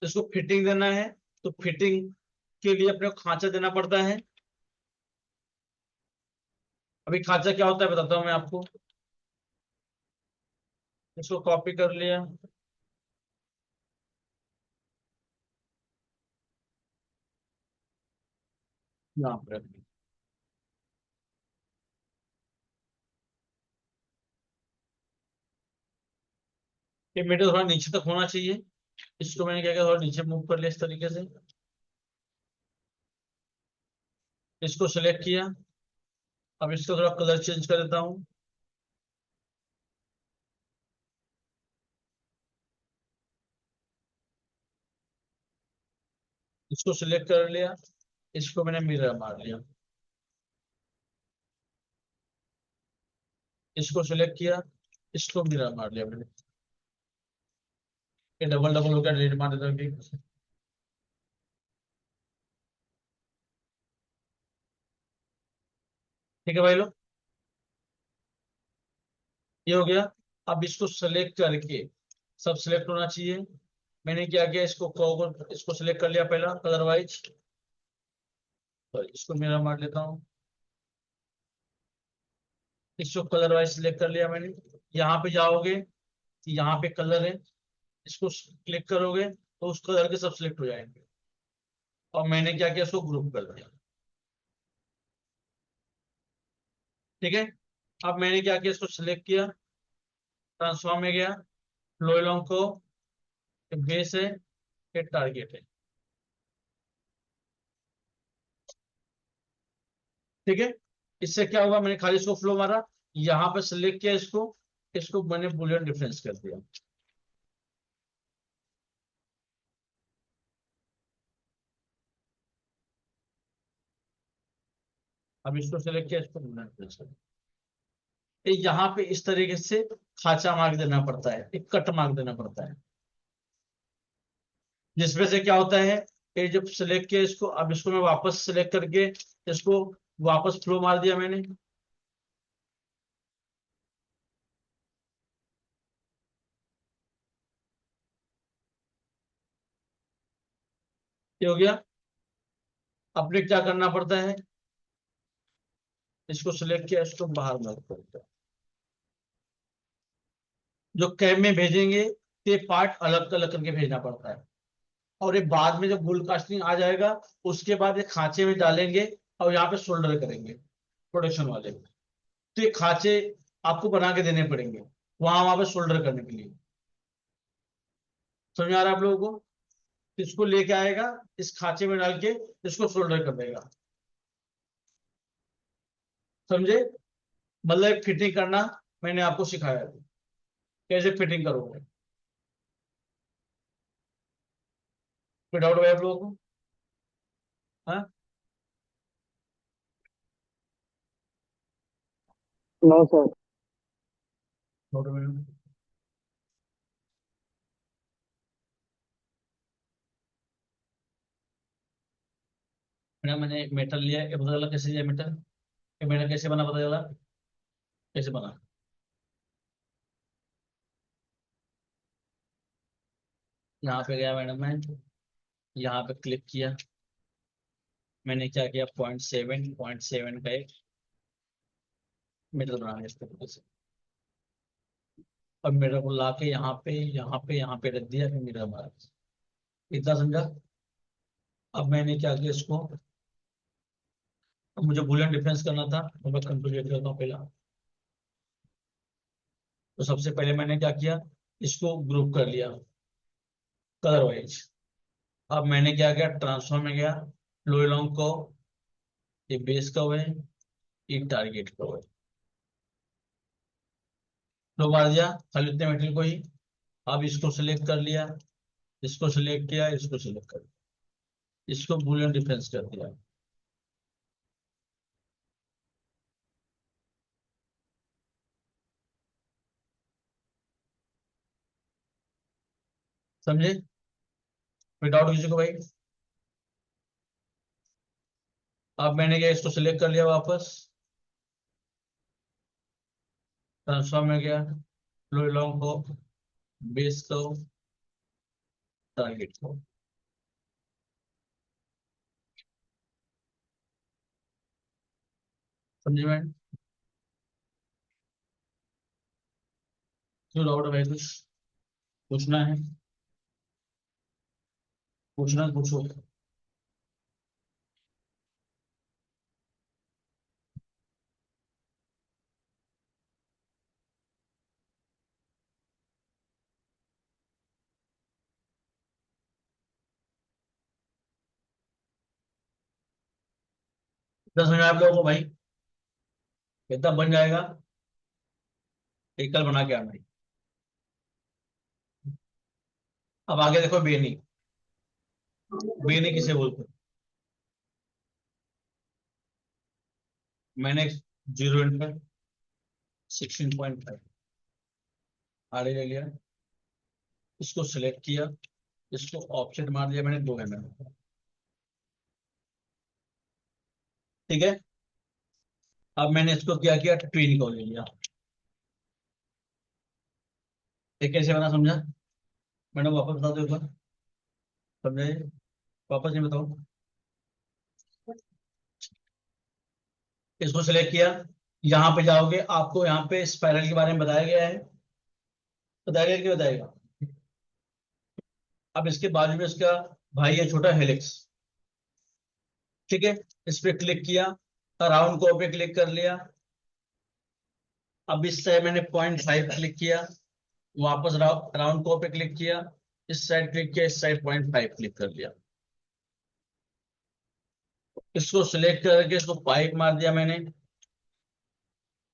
इसको फिटिंग देना है। तो फिटिंग के लिए अपने को खांचा देना पड़ता है। अभी खांचा क्या होता है बताता हूँ मैं आपको। इसको कॉपी कर लिया, यहाँ पे रख दिया। ये मीटर थोड़ा नीचे तक होना चाहिए, इसको मैंने क्या किया, थोड़ा नीचे मूव कर लिया इस तरीके से। इसको सिलेक्ट किया, अब इसका थोड़ा कलर चेंज कर देता हूँ। इसको सिलेक्ट कर लिया, इसको मैंने मिरर मार लिया, इसको सिलेक्ट किया, इसको मिरर मार लिया मैंने। ये डबल डबल होकर रेड मार देता हूँ ठीक है भाई लोग, ये हो गया। अब इसको सेलेक्ट करके, सब सिलेक्ट होना चाहिए। मैंने क्या किया, इसको इसको सिलेक्ट कर लिया पहला कलर वाइज, तो इसको मेरा मार लेता हूँ। इसको कलर वाइज सिलेक्ट कर लिया मैंने। यहाँ पे जाओगे, यहाँ पे कलर है, इसको क्लिक करोगे तो उस कलर के सब सिलेक्ट हो जाएंगे। और मैंने क्या किया, इसको ग्रुप कर दिया। ठीक है, अब मैंने क्या किया, इसको सिलेक्ट किया, ट्रांसफॉर्म में गया, फ्लो अलोंग को, बेस है, ये टारगेट है। ठीक है, इससे क्या हुआ, मैंने खाली इसको फ्लो मारा, यहाँ पे सिलेक्ट किया इसको, इसको मैंने बुलियन डिफरेंस कर दिया। अब इसको सिलेक्ट किया, इसको बुलियन डिफरेंस कर दिया। यहाँ पे इस तरीके से खाचा मार्क देना पड़ता है, एक कट मार्क देना पड़ता है, जिसमें से क्या होता है, ये जब सिलेक्ट किया इसको, अब इसको मैं वापस सिलेक्ट करके इसको वापस फ्लो मार दिया मैंने, ये हो गया। अपने क्या करना पड़ता है, इसको सिलेक्ट किया, इसको बाहर मार्क कर दिया। जो कैब में भेजेंगे ये पार्ट अलग अलग करके भेजना पड़ता है, और ये बाद में जब बुल कास्टिंग आ जाएगा उसके बाद ये खांचे में डालेंगे और यहाँ पे सोल्डर करेंगे प्रोडक्शन वाले। तो ये खांचे आपको बना के देने पड़ेंगे वहां पे सोल्डर करने के लिए। समझ आ रहा है आप लोगों को? इसको लेके आएगा, इस खांचे में डाल के इसको सोल्डर कर देगा। समझे? मतलब फिटिंग करना मैंने आपको सिखाया था, कैसे फिटिंग करोगे। कोई डाउट है आप लोगों को? हाँ, नो सर। डाउट है मैडम? मैडम मैंने मेटल लिया, ये पता चला कैसे लिया मेटल, ये मेटल कैसे बना पता चला, कैसे बना। यहाँ पे गया मैडम, मैं यहाँ पे क्लिक किया, मैंने क्या किया, 0.7 का एक मेटल बना लिया इस तरीके से। अब मेरे को ला के यहाँ पे रख दिया, फिर मेरा हमारा, इतना समझा। अब मैंने क्या किया इसको, अब मुझे बूलियन डिफरेंस करना था, तो मैं कंप्यूटर करता हूँ पहला। तो सबसे पहले मैंने क्या किया, इसको ग्रुप कर लिया कलर वाइज। अब मैंने क्या किया, ट्रांसफॉर्म में गया, लो लॉन्ग को, ये बेस का है, ये टारगेट का है, लो मार दिया खाली उतने मेटेरियल को ही। अब इसको सिलेक्ट कर लिया, इसको सिलेक्ट किया, इसको सिलेक्ट कर दिया, इसको बूलियन डिफरेंस कर दिया। समझे? कोई डाउट किसी को भाई? अब मैंने क्या, इसको सिलेक्ट कर लिया वापस, ट्रांसफॉर्म में गया, लो लॉन्ग को, बेस को, टारगेट को। समझे मैम? क्यों डाउट है भाई, कुछ पूछना है? पूछना है, पूछो। इतना समझ में आप लोगों को भाई? कितना बन जाएगा, एक कल बना के आना है। अब आगे देखो, बेनी, बेनी किसे बोलते हैं? मैंने 0.16.5 आड़े ले लिया, इसको सिलेक्ट किया, इसको ऑफसेट मार दिया मैंने 2 mm। ठीक है, अब मैंने इसको क्या किया, ट्विन को ले लिया। ये कैसे बना, समझा? मैडम वापस बता दो एक बार, समझे? वापस नहीं बताओ। इसको सिलेक्ट किया, यहाँ पे जाओगे, आपको यहाँ पे स्पाइरल के बारे में बताया गया है, बताया गया कि बताएगा? अब इसके बाजू में इसका भाई है छोटा, हेलिक्स। ठीक है, इस पे क्लिक किया, राउंड को पे क्लिक कर लिया। अब इस साइड मैंने 0.5 क्लिक किया, वापस राउंड को पे क्लिक किया, इस साइड क्लिक किया, इस साइड 0.5 क्लिक कर लिया। इसको सिलेक्ट करके इसको पाइप मार दिया मैंने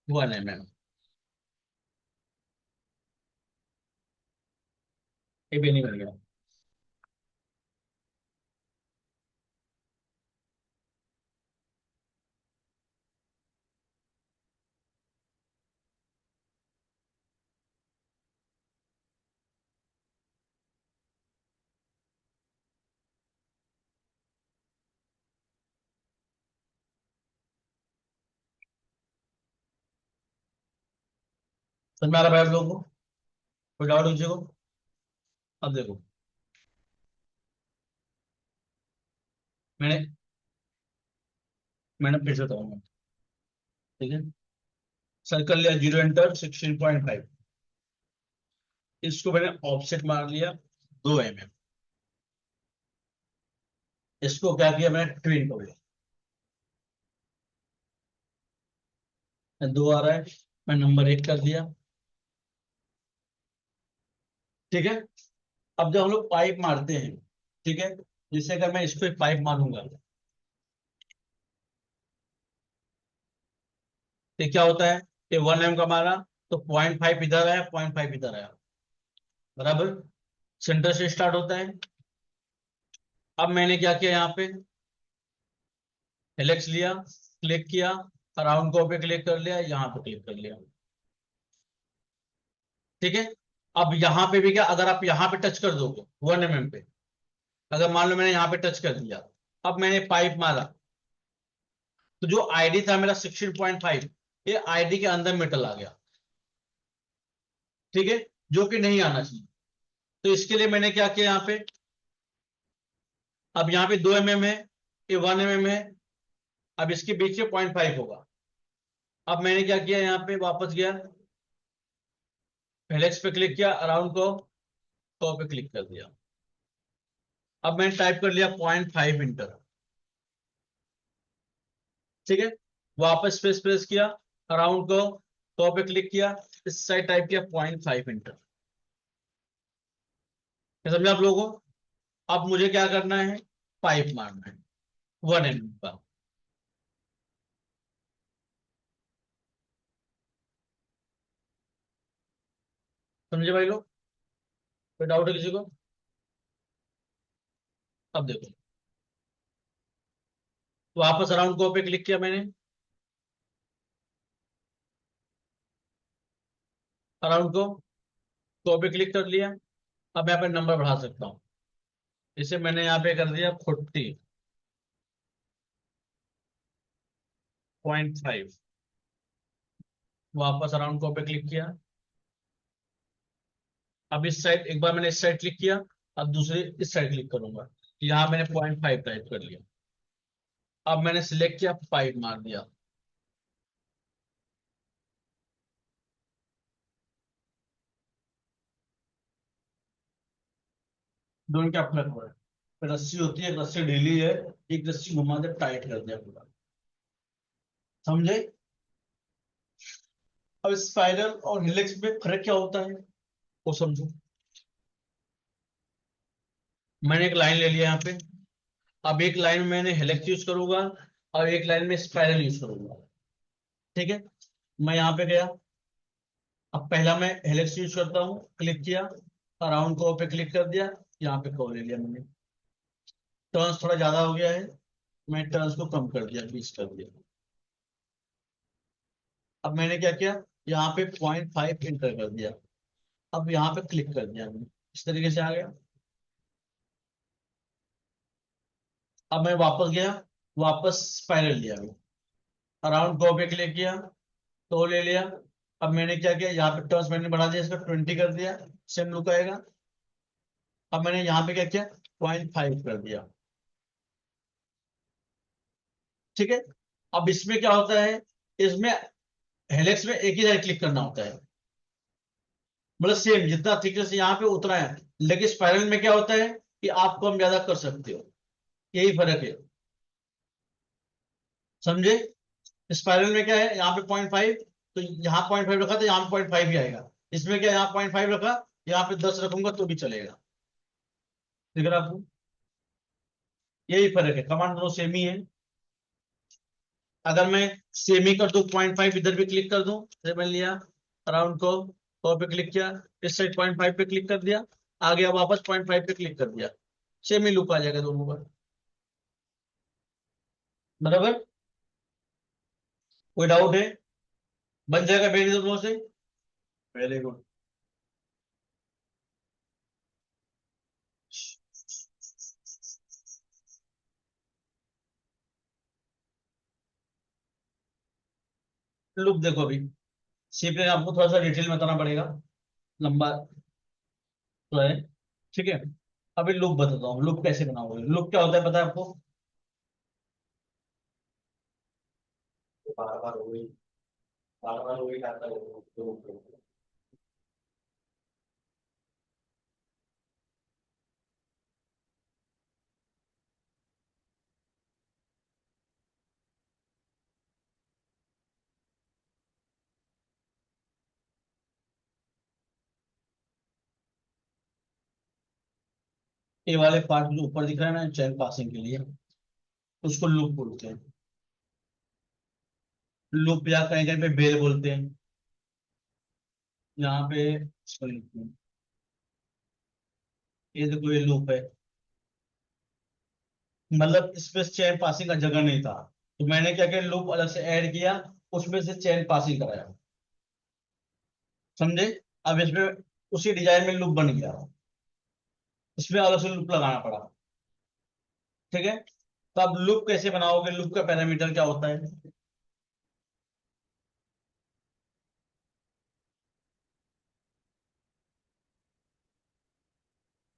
1 mm। ये भी नहीं बन गया। समझ में आ रहा है भाई आप लोगों को? कोई डाउट किसी को? अब देखो, मैंने मैंने फिर से बताऊंगा। ठीक है, सर्कल लिया 0 × 16.5। इसको मैंने ऑफसेट मार लिया 2 mm। इसको क्या किया मैंने, ट्विन कर लिया। 2 आ रहा है, मैं नंबर 1 कर दिया। ठीक है, अब जब हम लोग पाइप मारते हैं, ठीक है, जैसे अगर मैं इसको एक पाइप मारूंगा तो क्या होता है, ये 1 mm का मारा तो 0.5 इधर आया, 0.5 इधर आया, बराबर। सेंटर से स्टार्ट होता है। अब मैंने क्या किया, यहाँ पे हेलिक्स लिया, क्लिक किया, अराउंड को पे क्लिक कर लिया, यहाँ पे क्लिक कर लिया। ठीक है, अब यहाँ पे भी क्या, अगर आप यहाँ पे टच कर दोगे 1 mm पे, अगर मान लो मैंने यहाँ पे टच कर दिया, अब मैंने पाइप मारा, तो जो आईडी था मेरा 16.5, ये आईडी के अंदर मेटल आ गया। ठीक है, जो कि नहीं आना चाहिए। तो इसके लिए मैंने क्या किया, यहाँ पे, अब यहाँ पे 2 mm है, ये 1 mm है, अब इसके बीच में 0.5 होगा। अब मैंने क्या किया, यहाँ पे वापस गया, हेलिक्स पे क्लिक किया, अराउंड को पे क्लिक कर दिया। अब मैंने टाइप कर लिया 0.5 इंटर। ठीक है, वापस स्पेस प्रेस किया, अराउंड को पे क्लिक किया, इस साइड टाइप किया 0.5 इंटर। समझा आप लोगों को? अब मुझे क्या करना है, पाइप मारना है 1 mm का। समझे भाई लोग? कोई डाउट है किसी को? अब देखो, वापस अराउंड को पे क्लिक किया मैंने, अराउंड को पे क्लिक कर लिया। अब यहाँ पे नंबर बढ़ा सकता हूँ, इसे मैंने यहाँ पे कर दिया 40.5। वापस अराउंड को पे क्लिक किया। अब इस साइड, एक बार मैंने इस साइड क्लिक किया, अब दूसरी इस साइड क्लिक करूंगा। यहाँ मैंने 0.5 टाइप कर लिया। अब मैंने सिलेक्ट किया, पाइप मार दिया। दोनों क्या फर्क पड़ा? रस्सी होती है, एक रस्सी ढीली है, एक रस्सी घुमा दे, टाइट कर दिया पूरा। समझे? अब स्पाइरल और हेलिक्स में फर्क क्या होता है वो समझो। मैंने एक लाइन ले लिया यहाँ पे, अब एक लाइन में मैंने हेलिक्स यूज करूंगा और एक लाइन में स्पाइरल यूज करूंगा। ठीक है, मैं यहाँ पे गया, अब पहला मैं हेलिक्स यूज करता हूँ, क्लिक किया, अराउंड को पे क्लिक कर दिया, यहाँ पे को ले लिया मैंने। टर्न्स थोड़ा ज्यादा हो गया है, मैं टर्न्स को कम कर दिया, 20 कर दिया। अब मैंने क्या किया, यहाँ पे 0.5 इंटर कर दिया। अब यहाँ पे क्लिक कर दिया मैंने, इस तरीके से आ गया। अब मैं वापस गया, वापस स्पाइरल लिया मैं, अराउंड को पे क्लिक किया, तो ले लिया। अब मैंने क्या किया, यहाँ पे टर्न्स मैंने बढ़ा दिया, इसका 20 कर दिया, सेम लुक आएगा। अब मैंने यहाँ पे क्या किया, 0.5 कर दिया। ठीक है, अब इसमें क्या होता है, इसमें हेलिक्स में एक ही साइड क्लिक करना होता है, मतलब सेम जितना थिकनेस यहाँ पे उतना है। लेकिन स्पाइरल में क्या होता है कि आप कम ज्यादा कर सकते हो, यही फर्क है। समझे? स्पाइरल में क्या है, यहाँ पे 0.5, तो यहाँ 0.5 रखा तो यहाँ पे 0.5 ही आएगा। इसमें क्या, यहाँ 0.5 रखा, यहाँ पे 10 रखूंगा तो भी चलेगा। ठीक है आपको? यही फर्क है, कमांड दोनों सेम ही है। अगर मैं सेमी कर दूं 0.5 इधर भी क्लिक कर दूं, जैसे मैंने लिया अराउंड को पे क्लिक किया, इस साइड 0.5 पे क्लिक कर दिया, आ गया वापस 0.5 पे क्लिक कर दिया, सेमी लूप आ जाएगा दोनों पर। बराबर, कोई डाउट है? बन जाएगा मेरी दोनों से। Very good. लूप देखो अभी, सीपी आपको थोड़ा सा डिटेल में बताना पड़ेगा, लंबा तो है, ठीक है। अभी लूप बताता हूँ, लूप कैसे बनाओगे। लूप क्या होता है पता है आपको? बार बार वही, बार बार वही आता है। ये वाले पार्ट जो ऊपर दिख रहा है ना चैन पासिंग के लिए, उसको लूप बोलते हैं। लूप या कहीं कहीं पे बेल बोलते हैं। यहाँ पे sorry, ये देखो ये लूप है, मतलब इसमें चैन पासिंग का जगह नहीं था, तो मैंने क्या किया, लूप अलग से ऐड किया, उसमें से चैन पासिंग कराया। समझे? अब इसमें उसी डिजाइन में लूप बन गया, इसमें अलग से लूप लगाना पड़ा। ठीक है, तो अब लूप कैसे बनाओगे, लूप का पैरामीटर क्या होता है?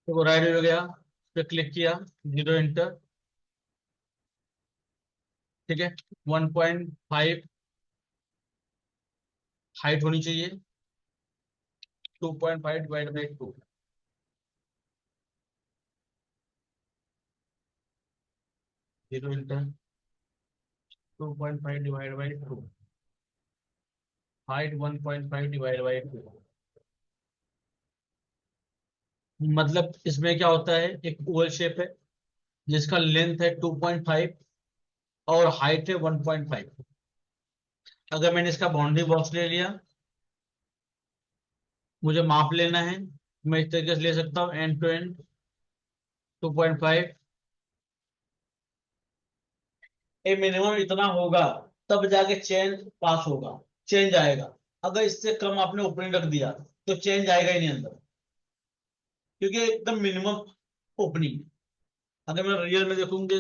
तो राइट हो गया, पे क्लिक किया, जीरो इंटर, ठीक है। 1.5 हाइट होनी चाहिए, 2.5 divide by 2, zero inter, 2.5 divide by 2, height 1.5 divide by 2। मतलब इसमें क्या होता है, एक ओवल शेप है जिसका लेंथ है 2.5 और हाइट है 1.5। अगर मैंने इसका बाउंड्री बॉक्स ले लिया, मुझे माप लेना है, मैं इस तरीके से ले सकता हूँ, एंड टू एंड 2.5, ये मिनिमम इतना होगा, तब जाके चेंज पास होगा, चेंज आएगा। अगर इससे कम आपने ओपनिंग रख दिया तो चेंज आएगा ही नहीं अंदर, क्योंकि एकदम मिनिमम ओपनिंग। अगर मैं रियल में देखूंगे,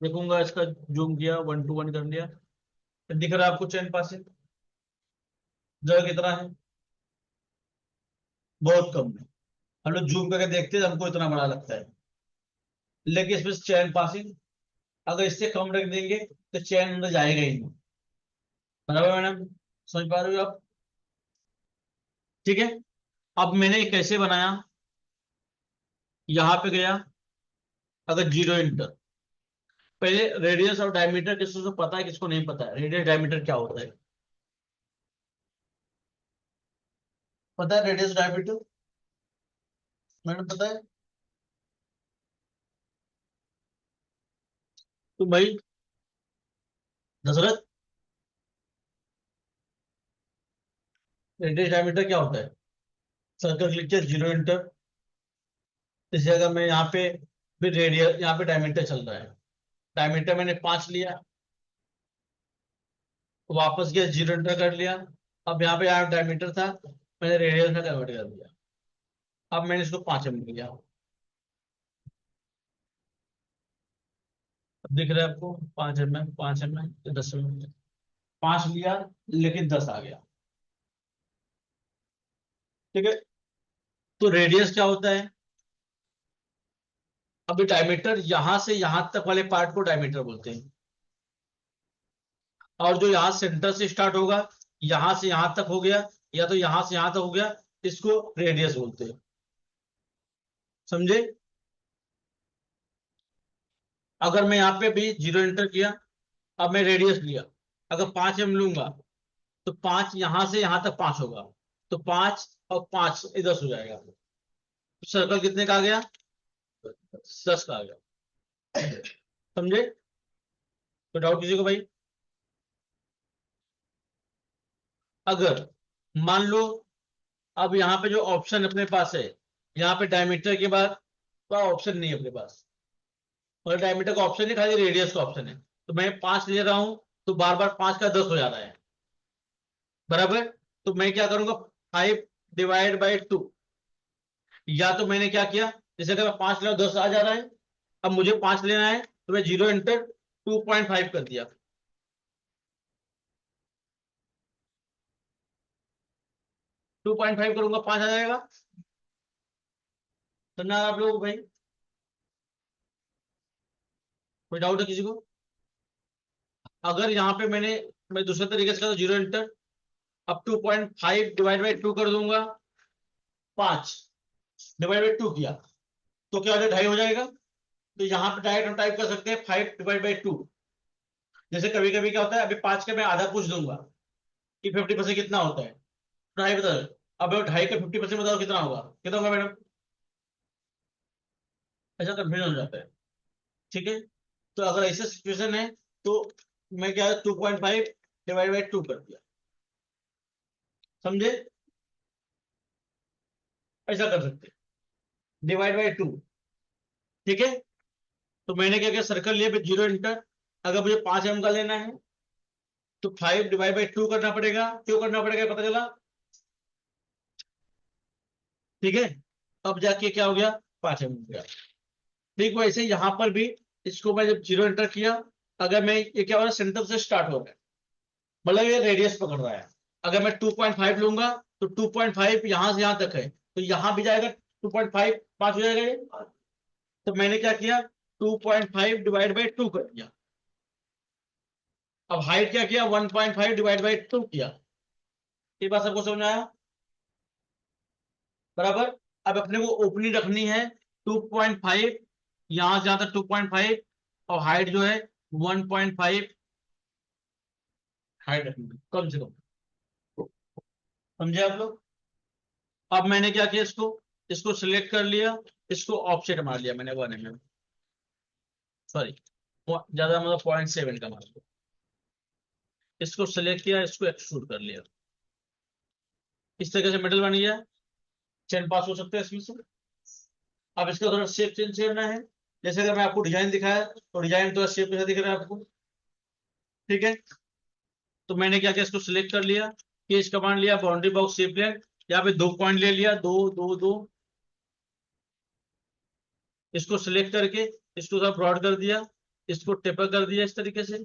देखूंगा इसका, जूम किया 1:1 कर लिया, तो दिख रहा है आपको चेंज पासिंग जगह कितना है? बहुत कम है। हम लोग जूम करके देखते हैं तो हमको इतना बड़ा लगता है, लेकिन इसमें चैन पासिंग अगर इससे कम रख देंगे तो चैन अंदर जाएगा ही नहीं। बराबर मैडम, समझ पा रहे हो आप? ठीक है। अब मैंने ये कैसे बनाया, यहाँ पे गया, अगर जीरो इंटर, पहले रेडियस और डायमीटर किसको को पता है, किसको नहीं पता है रेडियस डायमीटर क्या होता है? पता है रेडियस डायमीटर? मैंने पता है। तो भाई दशरथ, रेडियस डायमीटर क्या होता है? सर्कल क्लिक किया, जीरो इंटर, इस जगह में यहाँ पे फिर रेडियस, यहाँ पे डायमीटर चल रहा है, डायमीटर मैंने 5 लिया, वापस गया जीरो इंटर कर लिया, अब यहाँ पे यहाँ डायमीटर था, मैंने रेडियस में कन्वर्ट कर दिया, अब मैंने इसको 5 mm लिया। अब दिख रहा है आपको 5 mm, 5 mm, 10 mm, 5 लिया लेकिन 10 आ गया। ठीक है, तो रेडियस क्या होता है? अभी डायमीटर यहां से यहां तक वाले पार्ट को डायमीटर बोलते हैं, और जो यहाँ सेंटर से स्टार्ट होगा, यहां से यहां तक हो गया, या तो यहां से यहां तक हो गया, इसको रेडियस बोलते हैं। समझे? अगर मैं यहाँ पे भी जीरो एंटर किया, अब मैं रेडियस लिया, अगर 5 mm लूंगा तो 5 यहां से यहां तक 5 होगा, तो 5 और 5 10 हो जाएगा, तो सर्कल कितने का आ गया? 10 का आ गया। समझे? तो डाउट किसी को भाई? अगर मान लो अब यहाँ पे जो ऑप्शन अपने पास है, यहाँ पे डायमीटर के बाद तो ऑप्शन नहीं है अपने पास, और डायमीटर का ऑप्शन है, खाली रेडियस का ऑप्शन है। तो मैं 5 ले रहा हूं, तो बार बार 5 का 10 हो जा रहा है, बराबर। तो मैं क्या करूंगा, 5 डिवाइड बाई 2। या तो मैंने क्या किया, जैसे अगर मैं 5 ले रहा हूं, 10 आ जा रहा है, अब मुझे 5 लेना है, तो मैं 0 इंटर 2.5 कर दिया। 2.5 करूंगा, 5 आ जाएगा। समझा आप लोग भाई? कोई डाउट है किसी को? अगर यहाँ पे मैं दूसरे तरीके से 0 इंटर, अब 2.5 डिवाइड बाई 2 कर दूंगा, 5 डिवाइड बाई 2 किया, तो क्या हो जाए, 2.5 हो जाएगा। तो यहाँ पे डायरेक्ट हम टाइप कर सकते हैं 5 डिवाइड बाई 2। जैसे कभी कभी क्या होता है, अभी 5 का मैं आधा पूछ दूंगा कि 50% कितना होता है, 2.5 बता दो। अब 2.5 का 50% बताओ कितना होगा, कितना होगा मैडम? ऐसा कंफ्यूजन हो जाता है। ठीक है, तो अगर ऐसा सिचुएशन है, तो मैं क्या, 2.5 डिवाइड बाई 2 कर दिया। समझे? ऐसा कर सकते हैं, डिवाइड बाई 2। ठीक है, तो मैंने क्या किया, सर्कल लिया, फिर 0 इंटर। अगर मुझे 5 का लेना है, तो 5 डिवाइड बाई 2 करना पड़ेगा। क्यों करना पड़ेगा पता चला? ठीक है, अब जाके क्या हो गया, 5 हो गया। ठीक वैसे यहां पर भी, इसको मैं जब 0 इंटर किया, अगर मैं ये क्या हो रहा है, सेंटर से स्टार्ट हो रहा है, मतलब ये रेडियस पकड़ रहा है। अगर मैं 2.5 लूंगा, तो 2.5 यहां से यहां तक है, तो यहां भी जाएगा 2.5, 5 हो जाएगा ये। तो मैंने क्या किया, 2.5 डिवाइड बाई 2 कर दिया। अब हाइट क्या किया, 1.5 डिवाइड बाई 2 किया। ये बात सबको समझ में आया? बराबर। अब अपने को ओपनिंग रखनी है 2.5, यहां से यहां तक 2.5, और हाइट जो है 1.5 हाइट रखनी है कम से कम। समझे आप लोग? अब मैंने क्या किया, इसको इसको सिलेक्ट कर लिया, इसको ऑफसेट मार लिया मैंने 1 mm, सॉरी ज्यादा, मतलब 0.7 का मार लिया। इसको सिलेक्ट किया, इसको एक्सट्रूड कर लिया। इस तरीके से मेटल बन गया। चेन पास हो सकते हैं इसमें से। अब इसका थोड़ा शेप चेंज करना है। जैसे अगर मैं आपको डिजाइन दिखाया, तो डिजाइन तो शेप कैसा दिख रहा है आपको? ठीक है, तो मैंने क्या किया, इसको सिलेक्ट कर लिया, केस कमांड लिया, बाउंड्री बॉक्स शेप लेन, यहाँ पे 2 पॉइंट ले लिया, 2 2 2। इसको सिलेक्ट करके इसको थोड़ा ब्रॉड कर दिया, इसको टेपर कर दिया इस तरीके से।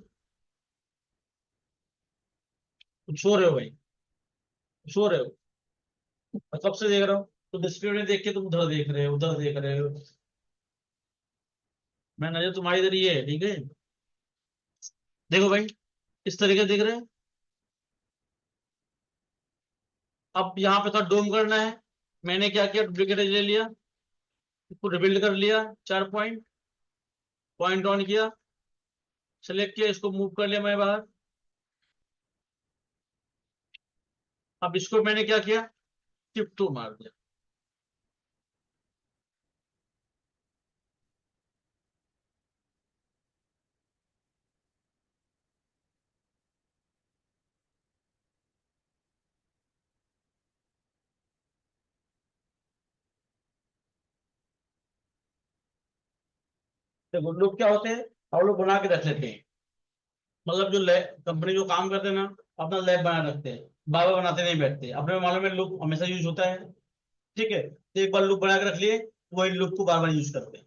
सो रहे हो भाई? सो रहे हो? मैं कब से देख रहा हूँ, तो डिस्प्ले में देख के तुम उधर देख रहे हो, उधर देख रहे हो। मैं नजर तुम्हारी इधर ही है, ठीक है। देखो भाई, इस तरीके से देख रहे हैं। अब यहाँ पे था डोम करना है, मैंने क्या किया, डुप्लीकेट ले लिया, इसको रिबिल्ड कर लिया, 4 पॉइंट, पॉइंट ऑन किया, सेलेक्ट किया, इसको मूव कर लिया मैं बाहर। अब इसको मैंने क्या किया, शिफ्ट 2 मार दिया। देखो लुक क्या होते हैं, हम लोग बना के रख लेते हैं, मतलब जो कंपनी जो काम करते हैं ना, अपना लैब बना रखते हैं, बार बार बनाते नहीं बैठते। अपने मालूम है लुक हमेशा यूज होता है। ठीक है, तो एक बार लुक बना के रख लिए, वही लुक को बार बार यूज करते हैं।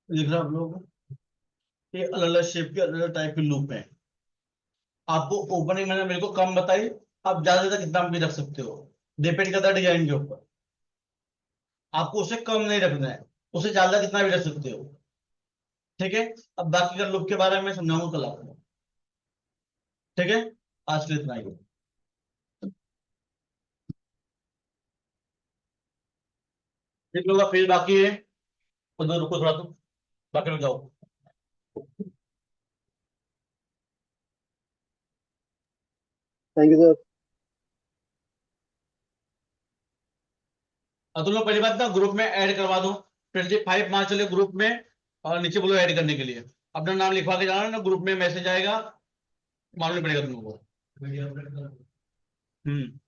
देख रहे हो आप लोग, ये अलग अलग शेप के अलग अलग टाइप के लूप हैं। आपको ओपनिंग मैंने मेरे को कम बताई, आप ज्यादा से ज्यादा कितना भी रख सकते हो, डिपेंड करता है डिजाइन के ऊपर। आपको उसे कम नहीं रखना है, उसे ज्यादा कितना भी रख सकते हो। ठीक है। अब बाकी का लुक के बारे में समझाऊंगा कल आपको। ठीक है। आज के लिए इतना ही। ठीक लोग फिर बाकी है, उधर रुको थोड़ा, तुम बाकी में जाओ। Thank you sir. अब तुम लोग पहली बात ना ग्रुप में ऐड करवा दो, 25 मार्च चले ग्रुप में, और नीचे बोलो ऐड करने के लिए। अपना नाम लिखवा के जाना ना, ग्रुप में मैसेज आएगा, मालूम नहीं पड़ेगा तुम लोगों को। हम्म।